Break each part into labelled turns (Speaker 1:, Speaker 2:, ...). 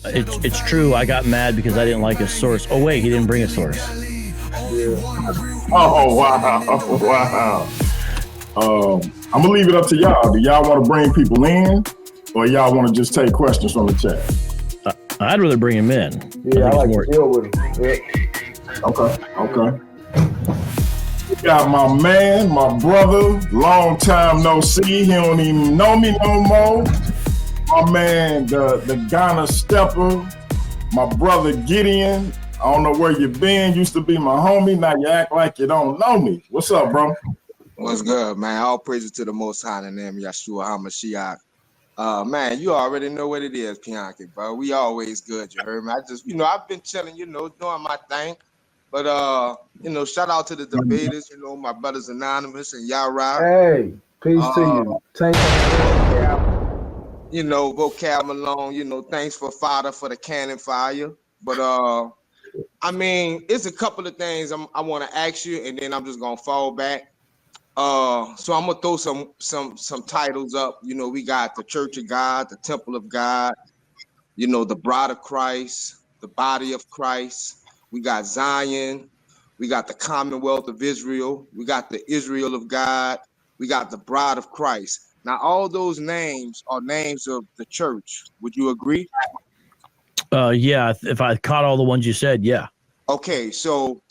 Speaker 1: It's true. I got mad because I didn't like his source. Oh wait, he didn't bring a source.
Speaker 2: Yeah. Oh wow. I'm gonna leave it up to y'all. Do y'all want to bring people in, or y'all want to just take questions from the chat?
Speaker 1: I'd rather bring him in.
Speaker 3: Yeah, I like to deal with him. Yeah.
Speaker 2: Okay. We got my man, my brother, long time no see. He don't even know me no more. My man, the Ghana stepper, my brother Gideon. I don't know where you been. Used to be my homie. Now you act like you don't know me. What's up, bro?
Speaker 4: What's good, man? All praises to the Most High in the name of Yeshua HaMashiach. Man, you already know what it is, Bianchi, bro. We always good, you heard me? I just, I've been chilling, doing my thing. But, shout out to the debaters, my brothers Anonymous and Yara.
Speaker 3: Hey, peace to you. Thank you.
Speaker 4: Vocab Malone, thanks for fodder for the cannon fire. But, it's a couple of things I want to ask you, and then I'm just going to fall back. So I'm gonna throw some titles up. We got the Church of God, the Temple of God, the Bride of Christ, the Body of Christ. We got Zion. We got the Commonwealth of Israel. We got the Israel of God. We got the Bride of Christ. Now, all those names are names of the church. Would you agree?
Speaker 1: Yeah. If I caught all the ones you said, yeah.
Speaker 4: Okay, so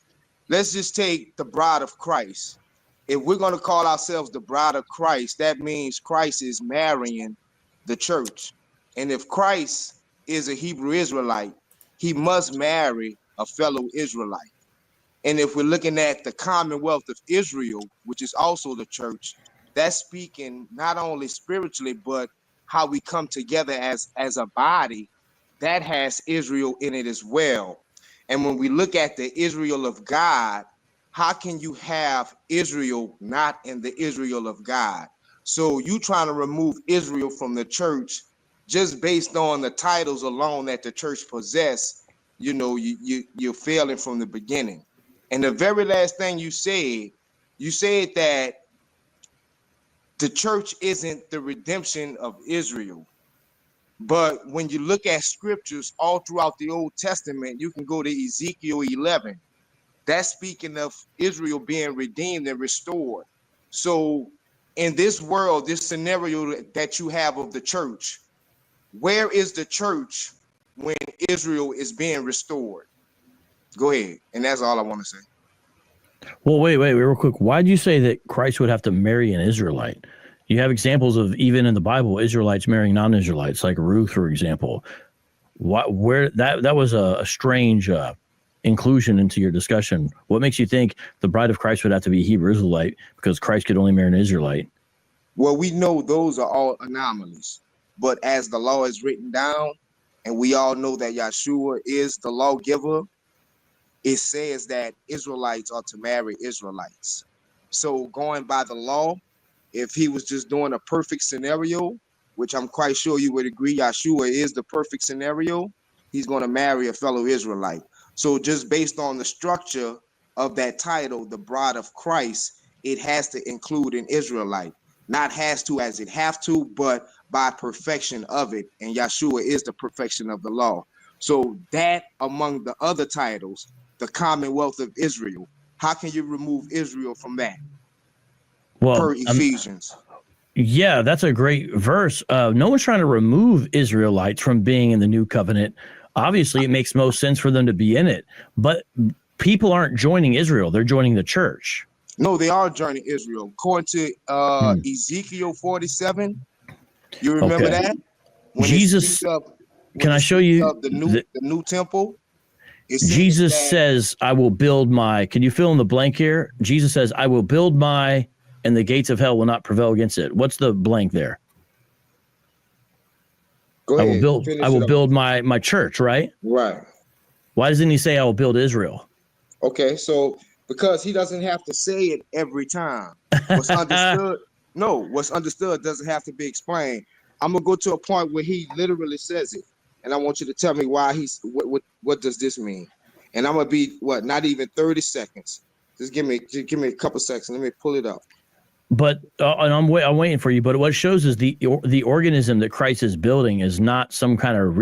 Speaker 4: let's just take the Bride of Christ. If we're going to call ourselves the Bride of Christ, that means Christ is marrying the church. And if Christ is a Hebrew Israelite, he must marry a fellow Israelite. And if we're looking at the Commonwealth of Israel, which is also the church, that's speaking not only spiritually, but how we come together as a body, that has Israel in it as well. And when we look at the Israel of God, how can you have Israel not in the Israel of God? So you trying to remove Israel from the church just based on the titles alone that the church possess, you're failing from the beginning. And the very last thing you said that the church isn't the redemption of Israel. But when you look at scriptures all throughout the Old Testament, you can go to Ezekiel 11. That's speaking of Israel being redeemed and restored. So in this world, this scenario that you have of the church, where is the church when Israel is being restored? Go ahead. And that's all I want to say.
Speaker 1: Well, wait, real quick. Why did you say that Christ would have to marry an Israelite? You have examples of, even in the Bible, Israelites marrying non-Israelites, like Ruth, for example. Where that was a strange inclusion into your discussion. What makes you think the bride of Christ would have to be a Hebrew Israelite because Christ could only marry an Israelite?
Speaker 4: Well, we know those are all anomalies, but as the law is written down, and we all know that Yeshua is the lawgiver, it says that Israelites are to marry Israelites. So going by the law, if he was just doing a perfect scenario, which I'm quite sure you would agree Yeshua is the perfect scenario, he's going to marry a fellow Israelite. So just based on the structure of that title, the Bride of Christ, it has to include an Israelite. Not has to as it have to, but by perfection of it. And Yeshua is the perfection of the law. So that among the other titles, the Commonwealth of Israel, how can you remove Israel from that?
Speaker 1: Well,
Speaker 4: per Ephesians.
Speaker 1: Yeah, that's a great verse. No one's trying to remove Israelites from being in the new covenant. Obviously, it makes most sense for them to be in it, but people aren't joining Israel. They're joining the church.
Speaker 4: No, they are joining Israel. According to Ezekiel 47, you remember that? When
Speaker 1: Jesus, can I show you
Speaker 4: the new temple?
Speaker 1: Jesus says, I will build my, can you fill in the blank here? Jesus says, I will build my, and the gates of hell will not prevail against it. What's the blank there?
Speaker 4: Go ahead.
Speaker 1: I will build my church, right?
Speaker 4: Right.
Speaker 1: Why doesn't he say I will build Israel?
Speaker 4: Okay, so because he doesn't have to say it every time. What's understood? No, what's understood doesn't have to be explained. I'm gonna go to a point where he literally says it, and I want you to tell me why what does this mean? And I'm gonna be not even 30 seconds. Just give me a couple seconds. Let me pull it up.
Speaker 1: But and I'm waiting for you. But what it shows is the organism that Christ is building is not some kind of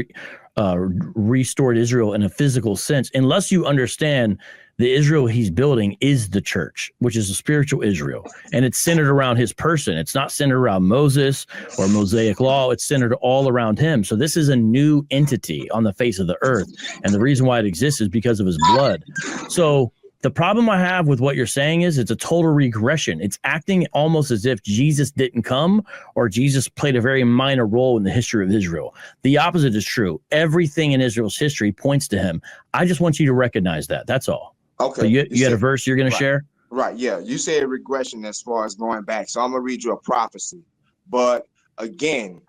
Speaker 1: restored Israel in a physical sense, unless you understand the Israel he's building is the church, which is a spiritual Israel, and it's centered around his person. It's not centered around Moses or Mosaic law. It's centered all around him. So this is a new entity on the face of the earth, and the reason why it exists is because of his blood. So the problem I have with what you're saying is it's a total regression. It's acting almost as if Jesus didn't come or Jesus played a very minor role in the history of Israel. The opposite is true. Everything in Israel's history points to him. I just want you to recognize that. That's all.
Speaker 4: Okay.
Speaker 1: So you had a verse you're going to share?
Speaker 4: Right. Yeah. You said regression as far as going back. So I'm going to read you a prophecy. But again,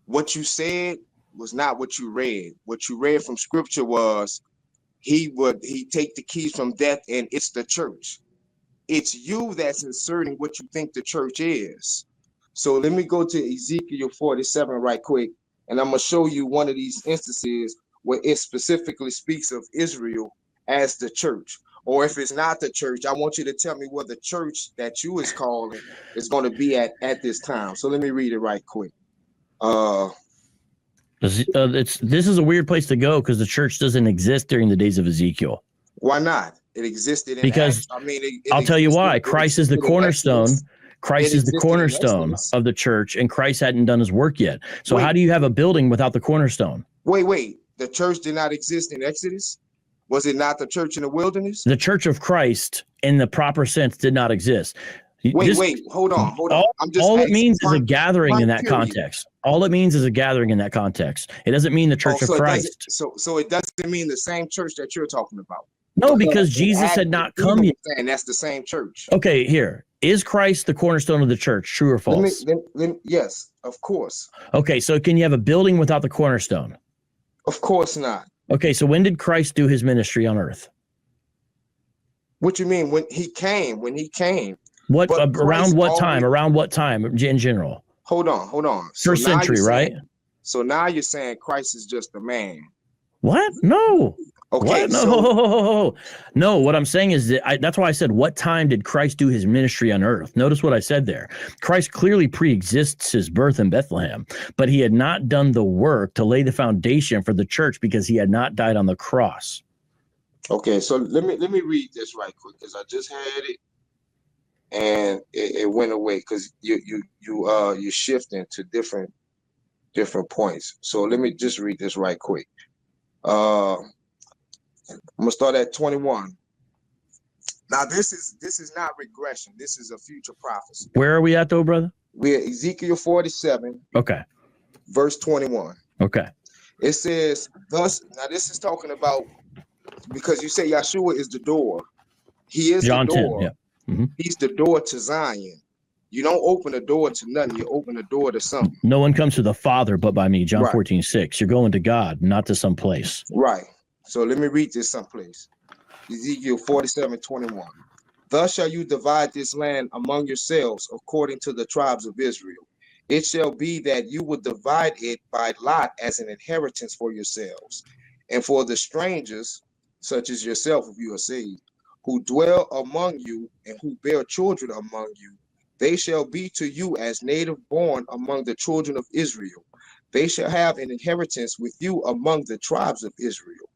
Speaker 4: what you said was not what you read. What you read from scripture was he take the keys from death, and it's the church. It's you that's inserting what you think the church is. So let me go to Ezekiel 47 right quick, and I'm going to show you one of these instances where it specifically speaks of Israel as the church. Or if it's not the church, I want you to tell me where the church that you is calling is going to be at this time. So let me read it right quick.
Speaker 1: This is a weird place to go because the church doesn't exist during the days of Ezekiel.
Speaker 4: Why not? It existed in
Speaker 1: because
Speaker 4: Acts. I mean,
Speaker 1: I'll tell you why. Christ is the cornerstone. Christ is the cornerstone of the church, and Christ hadn't done his work yet. So how do you have a building without the cornerstone?
Speaker 4: Wait. The church did not exist in Exodus? Was it not the church in the wilderness?
Speaker 1: The church of Christ, in the proper sense, did not exist.
Speaker 4: Wait, hold on.
Speaker 1: All it means is a gathering in that context. All it means is a gathering in that context. It doesn't mean the church of Christ.
Speaker 4: So it doesn't mean the same church that you're talking about.
Speaker 1: No, because Jesus had not come yet.
Speaker 4: And that's the same church.
Speaker 1: Okay, here. Is Christ the cornerstone of the church? True or false?
Speaker 4: Yes, of course.
Speaker 1: Okay, so can you have a building without the cornerstone?
Speaker 4: Of course not.
Speaker 1: Okay, so when did Christ do his ministry on earth?
Speaker 4: What you mean? When he came?
Speaker 1: What around what time? Around what time in general?
Speaker 4: Hold on.
Speaker 1: First century, right?
Speaker 4: So now you're saying Christ is just a man.
Speaker 1: What? No.
Speaker 4: Okay.
Speaker 1: What? No. No. What I'm saying is that that's why I said, what time did Christ do his ministry on earth? Notice what I said there. Christ clearly pre-exists his birth in Bethlehem, but he had not done the work to lay the foundation for the church because he had not died on the cross.
Speaker 4: Okay. So let me read this right quick because I just had it and it went away because you're shifting to different points. So let me just read this right quick. I'm gonna start at 21. Now this is not regression. This is a future prophecy.
Speaker 1: Where are we at though, brother?
Speaker 4: We're at Ezekiel 47.
Speaker 1: Okay.
Speaker 4: Verse 21.
Speaker 1: Okay.
Speaker 4: It says, thus, now this is talking about, because you say Yeshua is the door. He is
Speaker 1: John
Speaker 4: the door.
Speaker 1: 10, yeah. Mm-hmm.
Speaker 4: He's the door to Zion. You don't open a door to nothing. You open a door to something.
Speaker 1: No one comes to the Father but by me. John 14:6. You're going to God, not to some place.
Speaker 4: Right. So let me read this someplace. Ezekiel 47:21. Thus shall you divide this land among yourselves according to the tribes of Israel. It shall be that you will divide it by lot as an inheritance for yourselves. And for the strangers, such as yourself, if you are saved, who dwell among you and who bear children among you, they shall be to you as native born among the children of Israel. They shall have an inheritance with you among the tribes of Israel.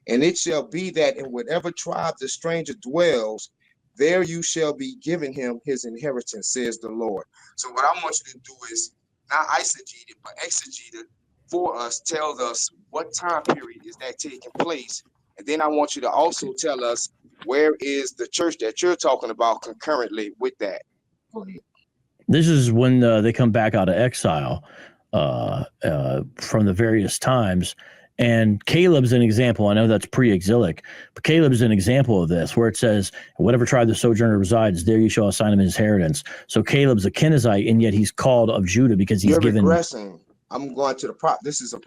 Speaker 4: And it shall be that in whatever tribe the stranger dwells, there you shall be giving him his inheritance, says the Lord. So what I want you to do is not eisegete it, but exegete it for us, tells us what time period is that taking place. And then I want you to also tell us where is the church that you're talking about concurrently with that.
Speaker 1: This is when they come back out of exile from the various times. And Caleb's an example. I know that's pre-exilic, but Caleb's an example of this, where it says, whatever tribe the sojourner resides, there you shall assign him his inheritance. So Caleb's a Kenizzite, and yet he's called of Judah because he's given.
Speaker 4: Regressing. I'm going to the prop. This is a.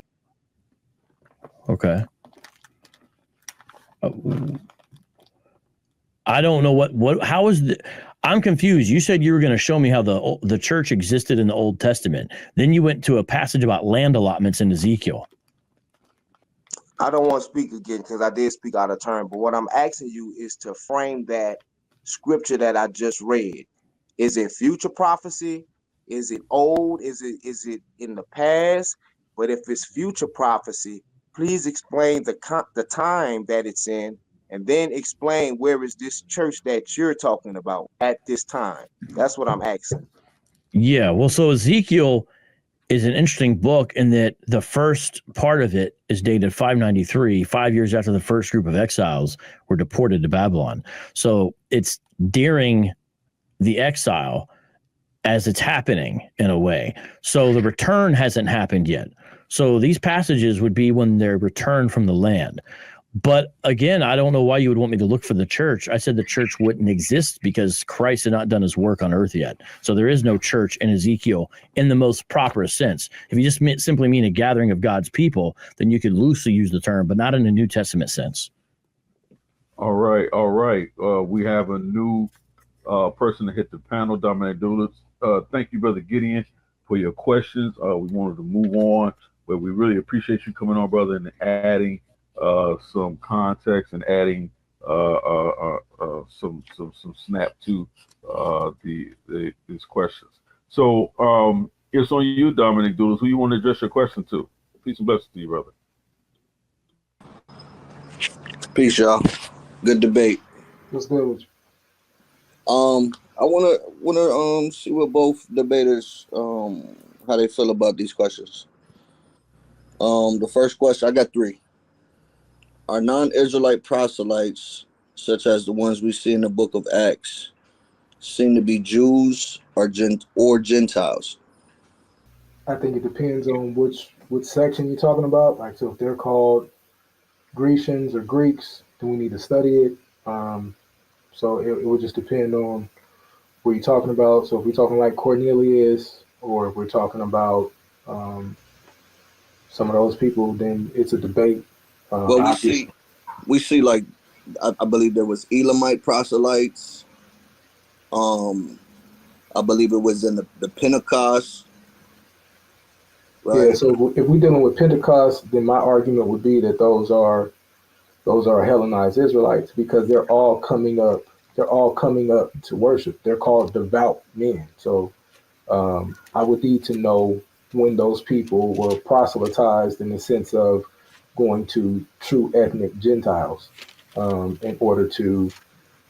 Speaker 1: Okay. I don't know how is the. I'm confused. You said you were going to show me how the church existed in the Old Testament. Then you went to a passage about land allotments in Ezekiel.
Speaker 4: I don't want to speak again because I did speak out of turn, but what I'm asking you is to frame that scripture that I just read Is it future prophecy? Is it old? Is it in the past? But if it's future prophecy, please explain the time that it's in, and then explain where is this church that you're talking about at this time. That's what I'm asking.
Speaker 1: Yeah, well, so Ezekiel is an interesting book in that the first part of it is dated 593, 5 years after the first group of exiles were deported to Babylon. So it's during the exile as it's happening in a way. So the return hasn't happened yet. So these passages would be when they're returned from the land. But again, I don't know why you would want me to look for the church. I said the church wouldn't exist because Christ had not done his work on earth yet. So there is no church in Ezekiel in the most proper sense. If you just simply mean a gathering of God's people, then you could loosely use the term, but not in a New Testament sense.
Speaker 5: All right. We have a new person to hit the panel, Dominic Doulis. Thank you, Brother Gideon, for your questions. We wanted to move on, but we really appreciate you coming on, brother, and adding some context and adding some snap to these questions. So it's on you, Dominic Doulis. Who you want to address your question to? Peace and blessings to you, brother.
Speaker 6: Peace, y'all. Good debate.
Speaker 3: What's good with you?
Speaker 6: I wanna see what both debaters how they feel about these questions. The first question, I got three. Are non-Israelite proselytes, such as the ones we see in the book of Acts, seem to be Jews or Gentiles?
Speaker 3: I think it depends on which section you're talking about. Like, so if they're called Grecians or Greeks, then we need to study it. So it would just depend on what you're talking about. So if we're talking like Cornelius, or if we're talking about some of those people, then it's a debate.
Speaker 6: Well, we see like I believe there was Elamite proselytes. I believe it was in the Pentecost. Right?
Speaker 3: Yeah. So if we're dealing with Pentecost, then my argument would be that those are Hellenized Israelites, because they're all coming up. They're all coming up to worship. They're called devout men. So I would need to know when those people were proselytized in the sense of going to true ethnic Gentiles in order to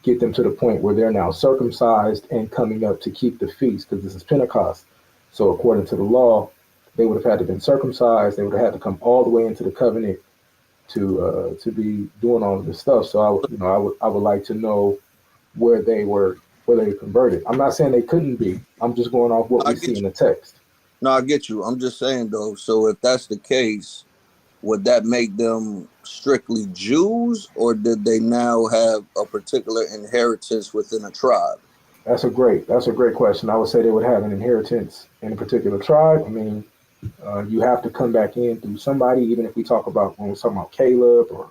Speaker 3: get them to the point where they're now circumcised and coming up to keep the feast, because this is Pentecost. So according to the law, they would have had to been circumcised. They would have had to come all the way into the covenant to be doing all of this stuff. So I would like to know where they were converted. I'm not saying they couldn't be. I'm just going off what we see in the text.
Speaker 6: No, I get you. I'm just saying though. So if that's the case, would that make them strictly Jews, or did they now have a particular inheritance within a tribe?
Speaker 3: That's a great question. I would say they would have an inheritance in a particular tribe. I mean, you have to come back in through somebody. Even if we talk about, when we're talking about Caleb or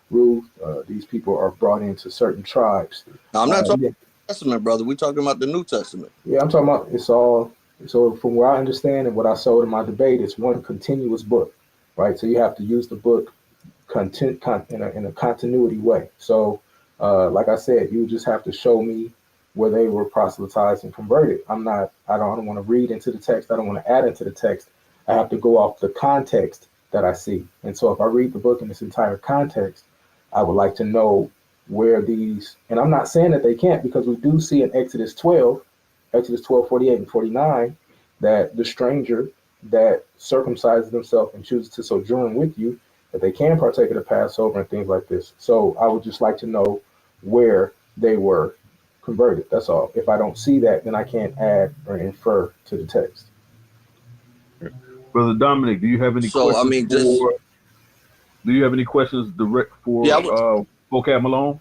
Speaker 3: Ruth, these people are brought into certain tribes.
Speaker 6: Now, I'm not talking about the Testament, brother. We're talking about the New Testament.
Speaker 3: Yeah, I'm talking about it's all. So from where I understand and what I showed in my debate, it's one continuous book, right? So you have to use the book in a continuity way. So like I said, you just have to show me where they were proselytized and converted. I don't want to read into the text. I don't want to add into the text. I have to go off the context that I see. And so if I read the book in its entire context, I would like to know where these, and I'm not saying that they can't, because we do see in Exodus 12, 48 and 49, that the stranger that circumcises themselves and chooses to sojourn with you, that they can partake of the Passover and things like this. So I would just like to know where they were converted. That's all. If I don't see that, then I can't add or infer to the text.
Speaker 5: Brother Dominic, do you have any questions? Do you have any questions direct for Vocab Malone?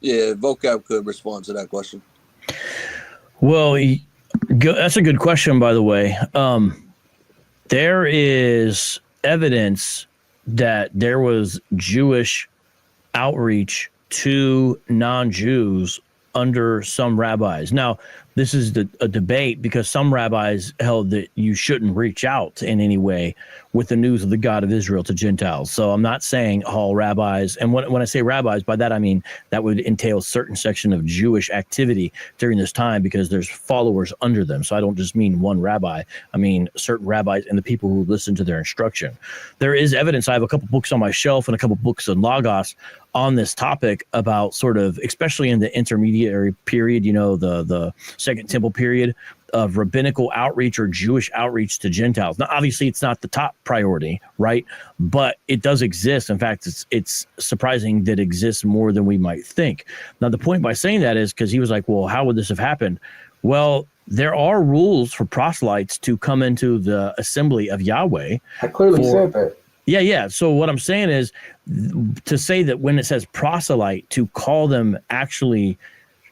Speaker 6: Yeah, Vocab could respond to that question.
Speaker 1: Well, that's a good question, by the way. There is evidence that there was Jewish outreach to non-Jews under some rabbis. Now, this is a debate because some rabbis held that you shouldn't reach out in any way with the news of the God of Israel to Gentiles. So I'm not saying all rabbis, and when I say rabbis, by that I mean that would entail a certain section of Jewish activity during this time because there's followers under them. So I don't just mean one rabbi. I mean certain rabbis and the people who listen to their instruction. There is evidence. I have a couple books on my shelf and a couple books on Logos on this topic about sort of, especially in the intermediary period, the Second Temple period of rabbinical outreach or Jewish outreach to Gentiles. Now, obviously, it's not the top priority, right? But it does exist. In fact, it's surprising that it exists more than we might think. Now, the point by saying that is because he was like, well, how would this have happened? Well, there are rules for proselytes to come into the assembly of Yahweh.
Speaker 3: I clearly said that.
Speaker 1: Yeah. So what I'm saying is to say that when it says proselyte, to call them actually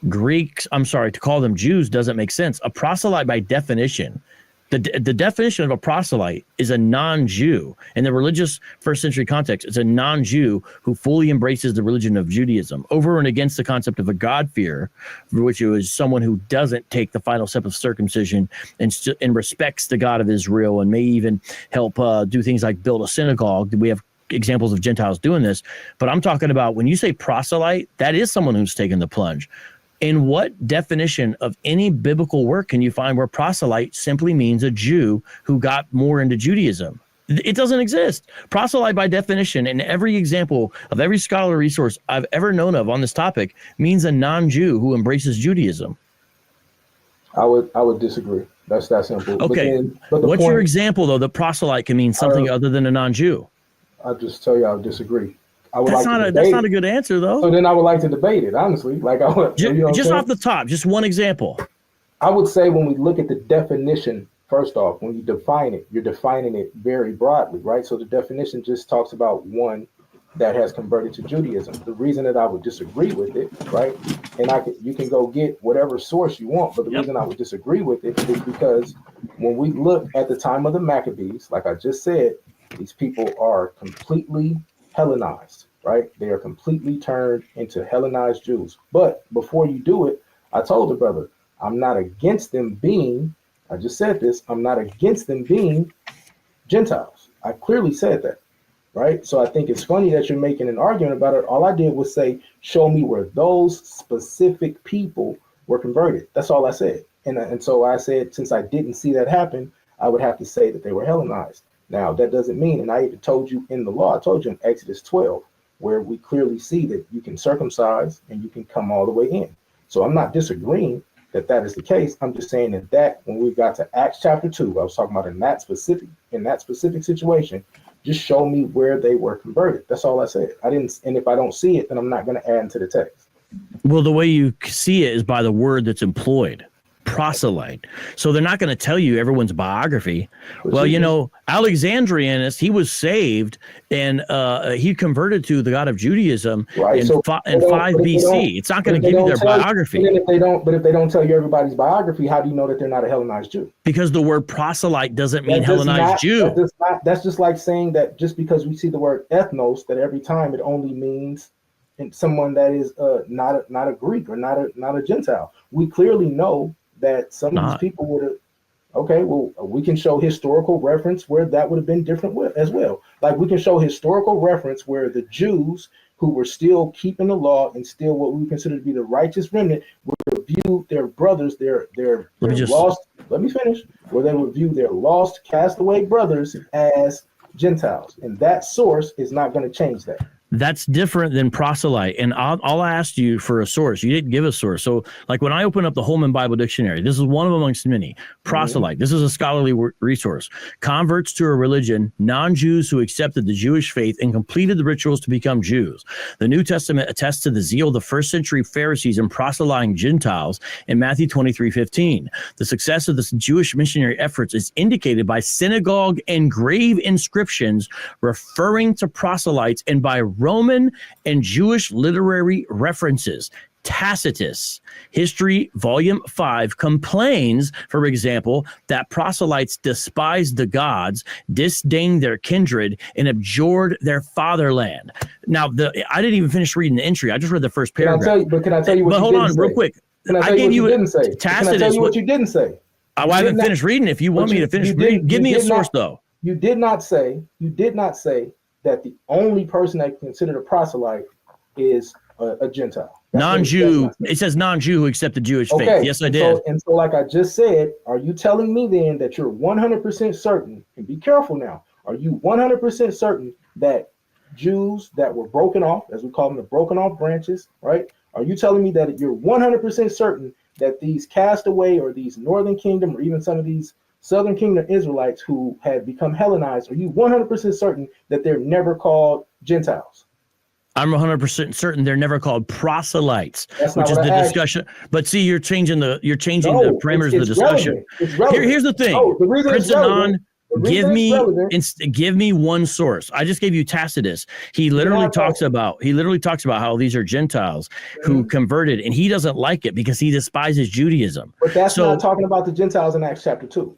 Speaker 1: Greeks, to call them Jews doesn't make sense. A proselyte by definition, the definition of a proselyte is a non-Jew. In the religious first century context, it's a non-Jew who fully embraces the religion of Judaism over and against the concept of a God-fearer, which is someone who doesn't take the final step of circumcision and respects the God of Israel and may even help do things like build a synagogue. We have examples of Gentiles doing this. But I'm talking about when you say proselyte, that is someone who's taken the plunge. In what definition of any biblical work can you find where proselyte simply means a Jew who got more into Judaism? It doesn't exist. Proselyte by definition, in every example of every scholarly resource I've ever known of on this topic, means a non-Jew who embraces Judaism.
Speaker 3: I would disagree. That's that simple.
Speaker 1: Okay. But what's your example, though, that proselyte can mean something other than a non-Jew?
Speaker 3: I'll just tell you I would disagree.
Speaker 1: That's not a good answer, though.
Speaker 3: So then I would like to debate it, honestly.
Speaker 1: Just off the top, just one example.
Speaker 3: I would say when we look at the definition, first off, when you define it, you're defining it very broadly, right? So the definition just talks about one that has converted to Judaism. The reason that I would disagree with it, right? And you can go get whatever source you want, but the reason I would disagree with it is because when we look at the time of the Maccabees, like I just said, these people are completely Hellenized, right? They are completely turned into Hellenized Jews. But before you do it, I told the brother, I'm not against them being, I just said this, I'm not against them being Gentiles. I clearly said that, right? So I think it's funny that you're making an argument about it. All I did was say, show me where those specific people were converted. That's all I said. And so I said, since I didn't see that happen, I would have to say that they were Hellenized. Now, that doesn't mean, and I even told you in the law, I told you in Exodus 12, where we clearly see that you can circumcise and you can come all the way in. So I'm not disagreeing that that is the case. I'm just saying that when we got to Acts chapter 2, I was talking about in that specific situation, just show me where they were converted. That's all I said. And if I don't see it, then I'm not going to add to the text.
Speaker 1: Well, the way you see it is by the word that's employed. Proselyte. So they're not going to tell you everyone's biography. Well, Alexandrianus, he was saved and he converted to the God of Judaism in 5 BC. It's not going to give you their biography.
Speaker 3: But if they don't tell you everybody's biography, how do you know that they're not a Hellenized Jew?
Speaker 1: Because the word proselyte doesn't mean Hellenized Jew.
Speaker 3: That's just like saying that just because we see the word ethnos, that every time it only means someone that is not a Greek or not a Gentile. We clearly know that some of these people would have, we can show historical reference where that would have been different as well. Like we can show historical reference where the Jews who were still keeping the law and still what we consider to be the righteous remnant would view their brothers, their lost, let me finish, where they would view their lost castaway brothers as Gentiles. And that source is not going to change that.
Speaker 1: That's different than proselyte. And I'll ask you for a source. You didn't give a source. So like when I open up the Holman Bible Dictionary, this is one of amongst many. Proselyte. This is a scholarly resource. Converts to a religion, non-Jews who accepted the Jewish faith and completed the rituals to become Jews. The New Testament attests to the zeal of the first century Pharisees in proselyting Gentiles in Matthew 23:15. The success of the Jewish missionary efforts is indicated by synagogue and grave inscriptions referring to proselytes and by Roman and Jewish literary references. Tacitus, History, Volume 5, complains, for example, that proselytes despised the gods, disdained their kindred, and abjured their fatherland. Now, I didn't even finish reading the entry. I just read the first paragraph.
Speaker 3: Can I tell you what
Speaker 1: hold on, real quick.
Speaker 3: Can I tell you what you didn't say? Can I tell you what you didn't say?
Speaker 1: I haven't finished reading. If you want me to finish reading, give me a source, though.
Speaker 3: You did not say that the only person that considered a proselyte is a Gentile.
Speaker 1: Non-Jew. It says non-Jew who accept the Jewish faith. Yes, I did.
Speaker 3: So like I just said, are you telling me then that you're 100% certain, and be careful now, are you 100% certain that Jews that were broken off, as we call them, the broken off branches, right? Are you telling me that you're 100% certain that these castaway or these Northern Kingdom or even some of these Southern Kingdom Israelites who had become Hellenized, are you 100% certain that they're never called Gentiles?
Speaker 1: I'm 100% certain they're never called proselytes, which is the discussion. But see, you're changing the parameters of the discussion. Here's the thing.
Speaker 3: No, the reason
Speaker 1: Prince
Speaker 3: it's relevant,
Speaker 1: give me one source. I just gave you Tacitus. He literally talks about how these are Gentiles who converted, and he doesn't like it because he despises Judaism.
Speaker 3: But that's not talking about the Gentiles in Acts chapter 2.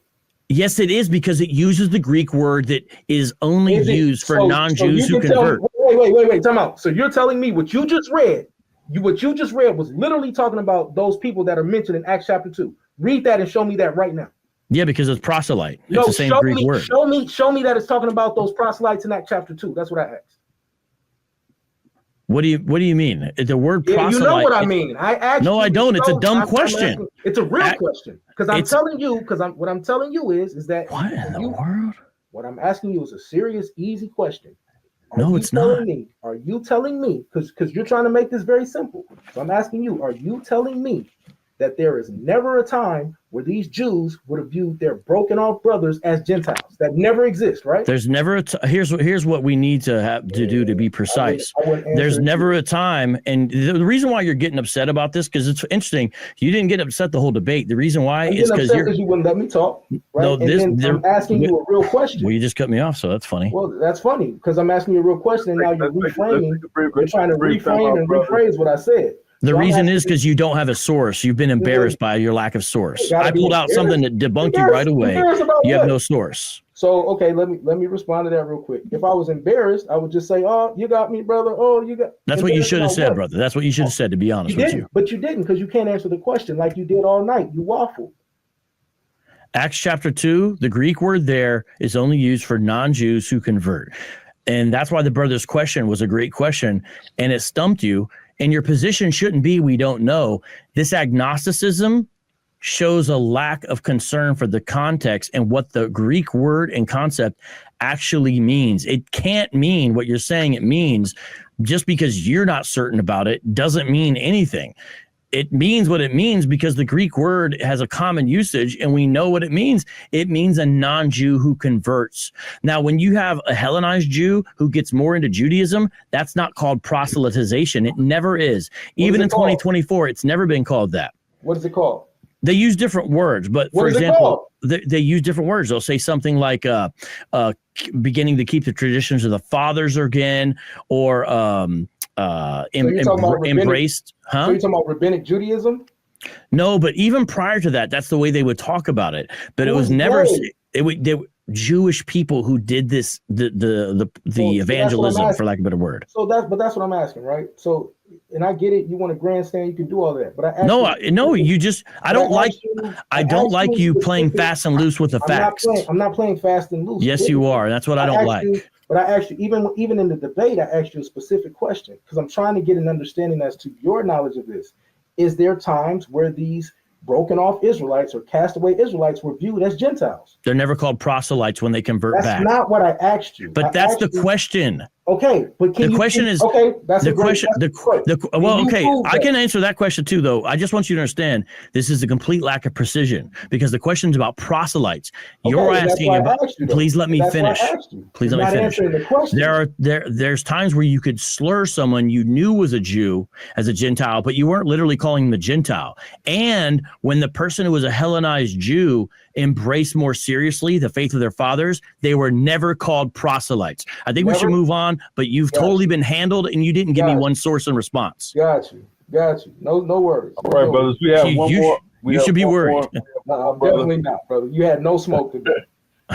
Speaker 1: Yes, it is, because it uses the Greek word that is only used for non-Jews who convert.
Speaker 3: Wait, time out. So you're telling me what you just read was literally talking about those people that are mentioned in Acts chapter 2. Read that and show me that right now.
Speaker 1: Yeah, because it's proselyte. It's the same Greek word.
Speaker 3: Show me that it's talking about those proselytes in Acts chapter 2. That's what I asked.
Speaker 1: What do you mean? The word proselyte.
Speaker 3: You know what I mean. I asked.
Speaker 1: No, I don't. It's a dumb question.
Speaker 3: It's a real question. Because I'm telling you, what I'm telling you is that
Speaker 1: what in the world?
Speaker 3: What I'm asking you is a serious, easy question.
Speaker 1: No, it's not.
Speaker 3: Are you telling me, because you're trying to make this very simple. So I'm asking you, are you telling me that there is never a time where these Jews would have viewed their broken off brothers as Gentiles? That never exists, right?
Speaker 1: There's never here's what we need to have to do to be precise. There's never a time, and the reason why you're getting upset about this, because it's interesting, you didn't get upset the whole debate. The reason why is because you wouldn't
Speaker 3: let me talk. Right? No, I'm asking you a real question.
Speaker 1: Well, you just cut me off, so that's funny.
Speaker 3: Well, that's funny because I'm asking you a real question, and now you're reframing. You're trying to reframe and rephrase what I said.
Speaker 1: The reason is because you don't have a source. You've been embarrassed by your lack of source. I pulled out something that debunked you right away. You have no source.
Speaker 3: So, okay, let me respond to that real quick. If I was embarrassed, I would just say, "Oh, you got me, brother. Oh, you got."
Speaker 1: That's what you should have said, brother. That's what you should have said, to be honest with you.
Speaker 3: But you didn't, because you can't answer the question like you did all night. You waffled.
Speaker 1: Acts chapter 2, the Greek word there is only used for non-Jews who convert. And that's why the brother's question was a great question, and it stumped you. And your position shouldn't be, we don't know. This agnosticism shows a lack of concern for the context and what the Greek word and concept actually means. It can't mean what you're saying it means. Just because you're not certain about it doesn't mean anything. It means what it means because the Greek word has a common usage, and we know what it means. It means a non-Jew who converts. Now, when you have a Hellenized Jew who gets more into Judaism, that's not called proselytization. It never is. Even in 2024, it's never been called that.
Speaker 3: What is it called?
Speaker 1: They use different words, but for example, they use different words. They'll say something like beginning to keep the traditions of the fathers again, or embraced.
Speaker 3: So you're talking about rabbinic Judaism?
Speaker 1: No, but even prior to that, that's the way they would talk about it. But it was never Jewish people who did this, the evangelism, for lack of a better word.
Speaker 3: So that's what I'm asking, right? So, and I get it. You want a grandstand, you can do all that, but I don't like you playing fast and loose with the facts. I'm not playing fast and loose.
Speaker 1: Yes, you are. That's what I don't like.
Speaker 3: But I asked you, even in the debate, I asked you a specific question because I'm trying to get an understanding as to your knowledge of this. Is there times where these broken off Israelites or castaway Israelites were viewed as Gentiles?
Speaker 1: They're never called proselytes when they convert back.
Speaker 3: That's not what I asked you.
Speaker 1: But that's the question.
Speaker 3: Okay, but
Speaker 1: the question is okay. That's the question. I can answer that question too, though. I just want you to understand this is a complete lack of precision because the question is about proselytes. You're asking about. Please let me finish. Please let me finish. There's times where you could slur someone you knew was a Jew as a Gentile, but you weren't literally calling them a Gentile. And when the person who was a Hellenized Jew embraced more seriously the faith of their fathers, they were never called proselytes. I think we should move on, but you've totally been handled and you didn't give me one source in response.
Speaker 3: Got you. No worries.
Speaker 5: All right, brothers. We have one more.
Speaker 1: You should be worried.
Speaker 3: No, I'm definitely not, brother. You had no smoke today.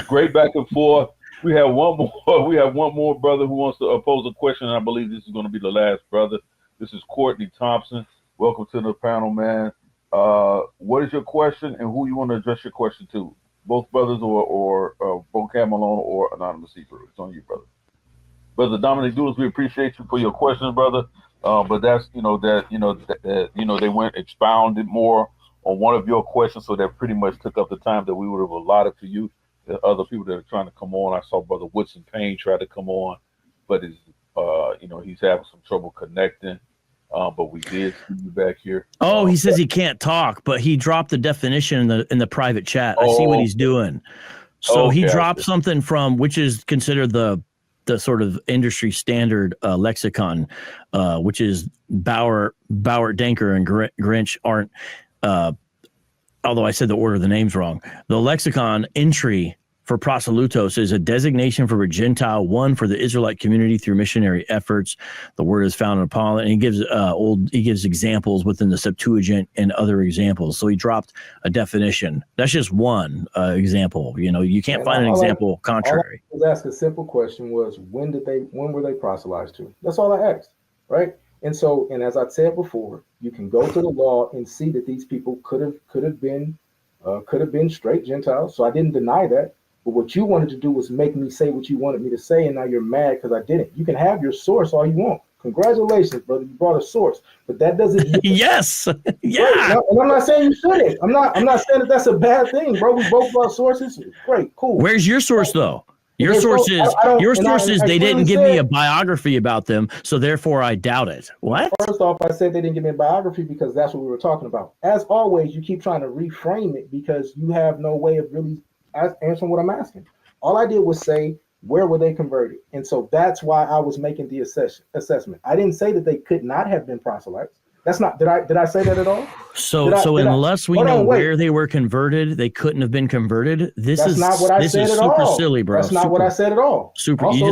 Speaker 5: Great back and forth. We have one more. We have one more brother who wants to pose a question. I believe this is going to be the last brother. This is Courtney Thompson. Welcome to the panel, man. What is your question and who you want to address your question to? Both brothers or Vocab Malone or Anonymous Hebrew. It's on you, brother. Brother Dominic Dudas, we appreciate you for your questions, brother. But that's they went expounded more on one of your questions, so that pretty much took up the time that we would have allotted to you. The other people that are trying to come on, I saw Brother Woodson Payne try to come on, but he's having some trouble connecting. But we did see you back here.
Speaker 1: Oh, he says he can't talk, but he dropped the definition in the private chat. I see what he's doing. So he dropped something from which is considered the sort of industry standard lexicon, which is Bauer, Danker, and Grinch aren't. Although I said the order of the names wrong. The lexicon entry for proselytos is a designation for a Gentile, one for the Israelite community through missionary efforts. The word is found in Apollo, and he gives examples within the Septuagint and other examples. So he dropped a definition. That's just one example. You can't find an example contrary.
Speaker 3: All I was asked a simple question was when were they proselytized to? That's all I asked, right? And as I said before, you can go to the law and see that these people could have been straight Gentiles. So I didn't deny that. But what you wanted to do was make me say what you wanted me to say, and now you're mad because I didn't. You can have your source all you want. Congratulations, brother. You brought a source, but that doesn't.
Speaker 1: Yes, yeah.
Speaker 3: Right. And I'm not saying you shouldn't. I'm not saying that's a bad thing, bro. We both brought sources. Great, cool.
Speaker 1: Where's your source though? Your source is they didn't give me a biography about them, so therefore I doubt it. What?
Speaker 3: First off, I said they didn't give me a biography because that's what we were talking about. As always, you keep trying to reframe it because you have no way of really answering what I'm asking. All I did was say, where were they converted? And so that's why I was making the assessment. I didn't say that they could not have been proselytes. That's not, did I say that at all?
Speaker 1: So unless we know where they were converted, they couldn't have been converted. That's not what I said at all. Super silly, bro.
Speaker 3: That's not what I said at all.
Speaker 1: Super, also, you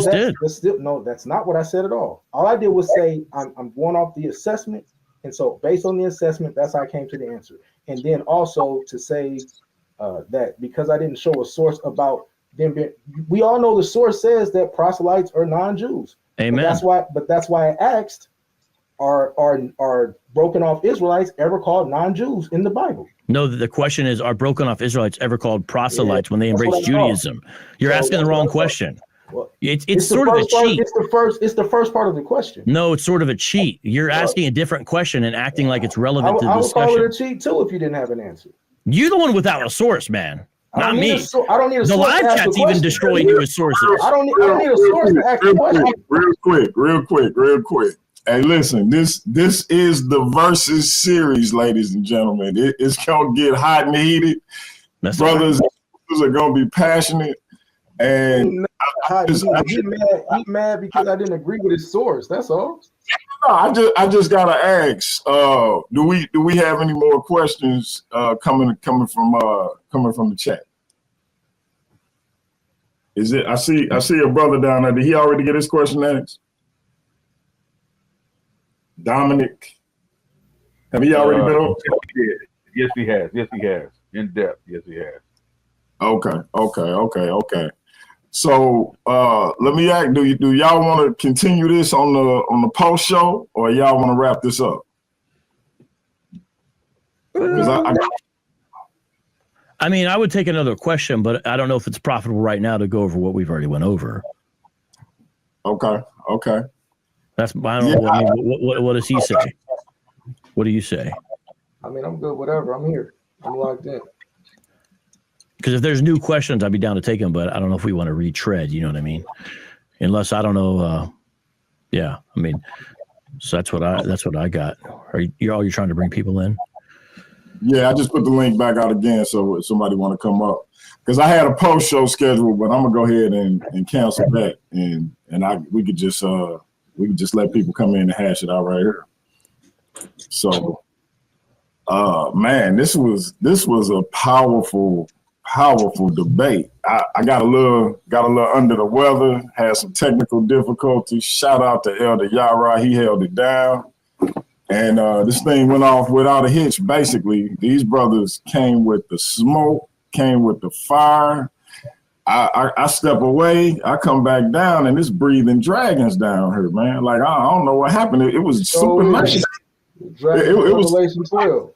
Speaker 1: just did.
Speaker 3: No, that's not what I said at all. All I did was say, I'm going off the assessment. And so based on the assessment, that's how I came to the answer. And then also to say that because I didn't show a source about them being, we all know the source says that proselytes are non-Jews.
Speaker 1: Amen.
Speaker 3: But that's why I asked, are broken off Israelites ever called non-Jews in the Bible?
Speaker 1: No, the question is, are broken off Israelites ever called proselytes when they embrace Judaism? You're asking the wrong question.
Speaker 3: Well,
Speaker 1: it's sort of a cheat.
Speaker 3: It's the first part of the question.
Speaker 1: No, it's sort of a cheat. You're asking a different question and acting like it's relevant to the discussion.
Speaker 3: I would call it a cheat too if you didn't have an answer.
Speaker 1: You're the one without a source, man. Not me.
Speaker 3: I don't need a source.
Speaker 1: The live chat's even destroying you with sources.
Speaker 3: I don't need a source to ask a question.
Speaker 2: Real quick. Hey, listen, this is the Versus series, ladies and gentlemen. It's gonna get hot and heated. Brothers are gonna be passionate, and
Speaker 3: he's mad because I didn't agree with his source. That's all.
Speaker 2: No, I just gotta ask. Do we have any more questions coming from the chat? Is it? I see a brother down there. Did he already get his question asked? Dominic, have he already been on?
Speaker 5: Yes, he has. In depth. Yes, he has.
Speaker 2: Okay. So let me ask: Do y'all want to continue this on the post show, or y'all want to wrap this up? Because
Speaker 1: I mean, I would take another question, but I don't know if it's profitable right now to go over what we've already went over.
Speaker 2: Okay.
Speaker 1: That's I don't know. I mean, what does he say? What do you say?
Speaker 3: I mean, I'm good. Whatever. I'm here. I'm locked in.
Speaker 1: Because if there's new questions, I'd be down to take them, but I don't know if we want to retread. You know what I mean? Unless I don't know. Yeah. I mean, so that's what I got. You're trying to bring people in?
Speaker 2: Yeah, I just put the link back out again, so if somebody want to come up, because I had a post show scheduled, but I'm gonna go ahead and cancel that, and we could just let people come in and hash it out right here. So, man, this was a powerful debate. I got a little under the weather, had some technical difficulties. Shout out to Elder Yara, he held it down. And this thing went off without a hitch, basically. These brothers came with the smoke, came with the fire. I step away, I come back down, and it's breathing dragons down here, man. Like, I don't know what happened. It was super nice.
Speaker 3: It was Revelation 12.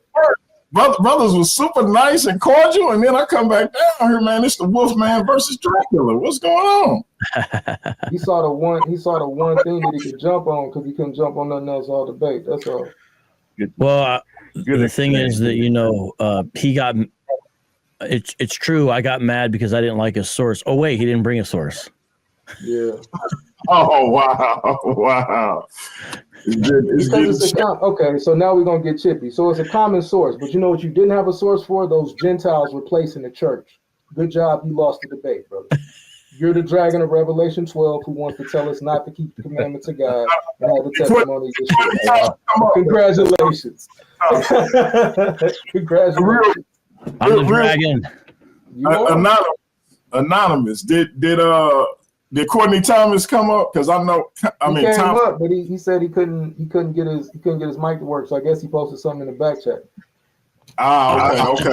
Speaker 2: brothers was super nice and cordial, and then I come back down here, man. It's the Wolfman versus Dracula. What's going on?
Speaker 3: He saw the one thing that he could jump on because he couldn't jump on nothing else all debate. That's all.
Speaker 1: Well, the thing is that he got. It's true. I got mad because I didn't like his source. Oh wait, he didn't bring a source.
Speaker 3: Yeah.
Speaker 2: Oh wow.
Speaker 3: Okay, so now we're gonna get chippy. So it's a common source, but you know what you didn't have a source for? Those Gentiles were placed in the church. Good job, you lost the debate, brother. You're the dragon of Revelation 12 who wants to tell us not to keep the commandments of God and have the testimonies of Scripture. Congratulations. Congratulations.
Speaker 1: I'm the dragon.
Speaker 2: Anonymous. Did Courtney Thomas come up? Because I mean,
Speaker 3: he came up, but he said he couldn't get his mic to work. So I guess he posted something in the back chat.
Speaker 2: Okay.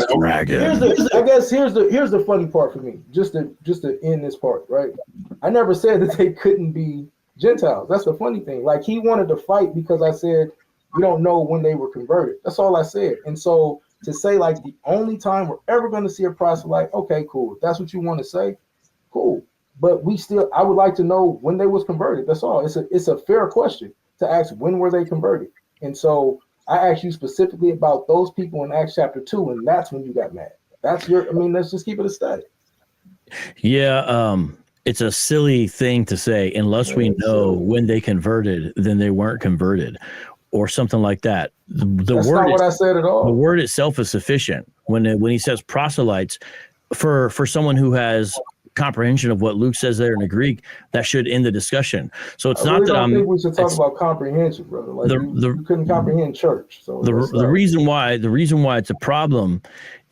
Speaker 3: Here's the funny part for me. Just to end this part, right? I never said that they couldn't be Gentiles. That's the funny thing. Like, he wanted to fight because I said we don't know when they were converted. That's all I said. And so to say like the only time we're ever going to see a proselyte, okay, cool. If that's what you want to say, cool. But I would like to know when they was converted. That's all. It's a fair question to ask, when were they converted? And so I asked you specifically about those people in Acts chapter 2, and that's when you got mad. Let's just keep it a study.
Speaker 1: Yeah, it's a silly thing to say, unless we know when they converted, then they weren't converted, or something like that. That's not what I said at all. The word itself is sufficient. When he says proselytes, for someone who has comprehension of what Luke says there in the Greek, that should end the discussion. So it's not that I think
Speaker 3: we should talk about comprehension, brother. Like you couldn't comprehend church. So the
Speaker 1: reason why it's a problem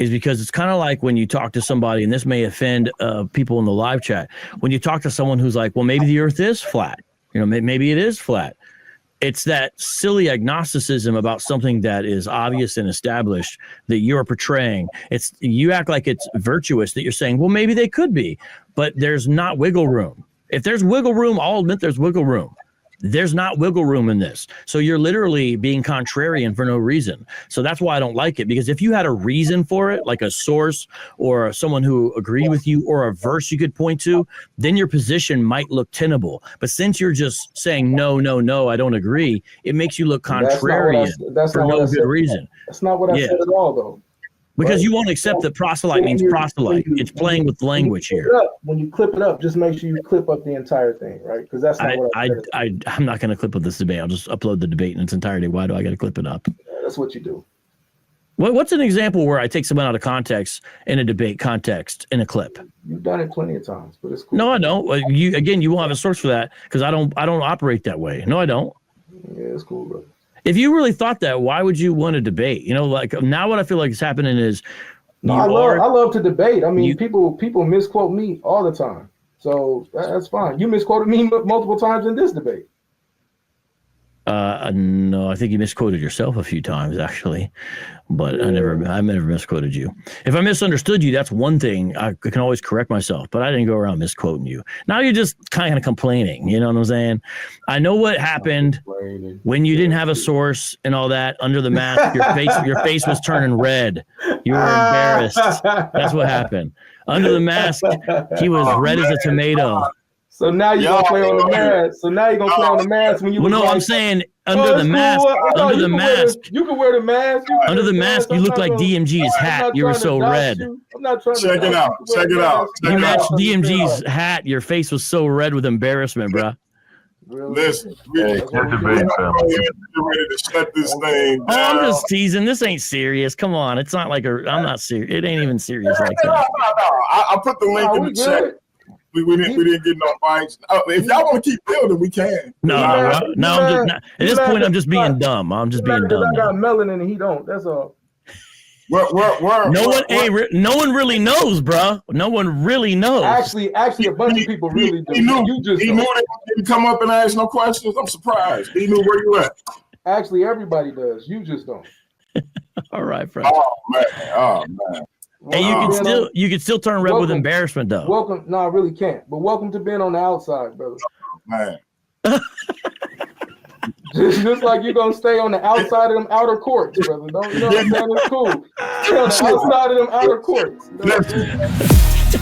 Speaker 1: is because it's kind of like when you talk to somebody, and this may offend people in the live chat. When you talk to someone who's like, well, maybe the earth is flat. Maybe it is flat. It's that silly agnosticism about something that is obvious and established that you're portraying. You act like it's virtuous that you're saying, well, maybe they could be, but there's not wiggle room. If there's wiggle room, I'll admit there's wiggle room. There's not wiggle room in this. So you're literally being contrarian for no reason. So that's why I don't like it, because if you had a reason for it, like a source or someone who agreed with you or a verse you could point to, then your position might look tenable. But since you're just saying, no, I don't agree, it makes you look contrarian for no good reason.
Speaker 3: That's not what I said at all, though.
Speaker 1: Because you won't accept that proselyte means proselyte. It's playing with language here.
Speaker 3: When you clip it up, just make sure you clip up the entire thing, right? Because that's not what I said.
Speaker 1: I'm not going to clip up this debate. I'll just upload the debate in its entirety. Why do I got to clip it up?
Speaker 3: That's what you do.
Speaker 1: What's an example where I take someone out of context in a debate context in a clip?
Speaker 3: You've done it plenty of times, but it's cool.
Speaker 1: No, I don't. You won't have a source for that because I don't operate that way. No, I don't.
Speaker 3: Yeah, it's cool, brother.
Speaker 1: If you really thought that, why would you want to debate? Like now what I feel like is happening is
Speaker 3: I love to debate. I mean, people misquote me all the time. So that's fine. You misquoted me multiple times in this debate.
Speaker 1: No, I think you misquoted yourself a few times actually, but I never misquoted you. If I misunderstood you, that's one thing. I can always correct myself, but I didn't go around misquoting you. Now you're just kind of complaining. You know what I'm saying? I know what happened when you didn't have a source and all that. Under the mask, your face was turning red. You were embarrassed. That's what happened. Under the mask, he was red as a tomato.
Speaker 3: So now you're gonna play on the mask. When you.
Speaker 1: Well, no, I'm saying under the mask. Under the mask.
Speaker 3: You can wear the mask.
Speaker 1: Under the mask, you look like DMG's hat. You were so red.
Speaker 3: I'm not trying to.
Speaker 2: Check it out.
Speaker 1: You matched DMG's hat. Your face was so red with embarrassment, bro.
Speaker 2: Listen, we're ready to shut this thing down.
Speaker 1: I'm just teasing. This ain't serious. Come on, it's not like I'm not serious. It ain't even serious like that.
Speaker 2: No. I put the link in the chat. We didn't get no fights. If y'all want to keep building, we can.
Speaker 1: No. At this point, I'm just being dumb. I'm just being dumb.
Speaker 3: I got melanin and he don't. That's all.
Speaker 2: No
Speaker 1: one really knows, bro. No one really knows.
Speaker 3: Actually, a bunch of people really do.
Speaker 2: He knew they didn't come up and ask no questions. I'm surprised. He knew where you at.
Speaker 3: Actually, everybody does. You just don't.
Speaker 1: All right, friend.
Speaker 2: Oh man.
Speaker 1: Hey, you can still turn red with embarrassment though.
Speaker 3: Welcome. No, I really can't. But welcome to being on the outside, brother.
Speaker 2: Man.
Speaker 3: Just like you're gonna stay on the outside of them outer courts, brother. Don't you know what I'm saying? It's cool. Stay on the outside of them outer courts. You know what I'm saying?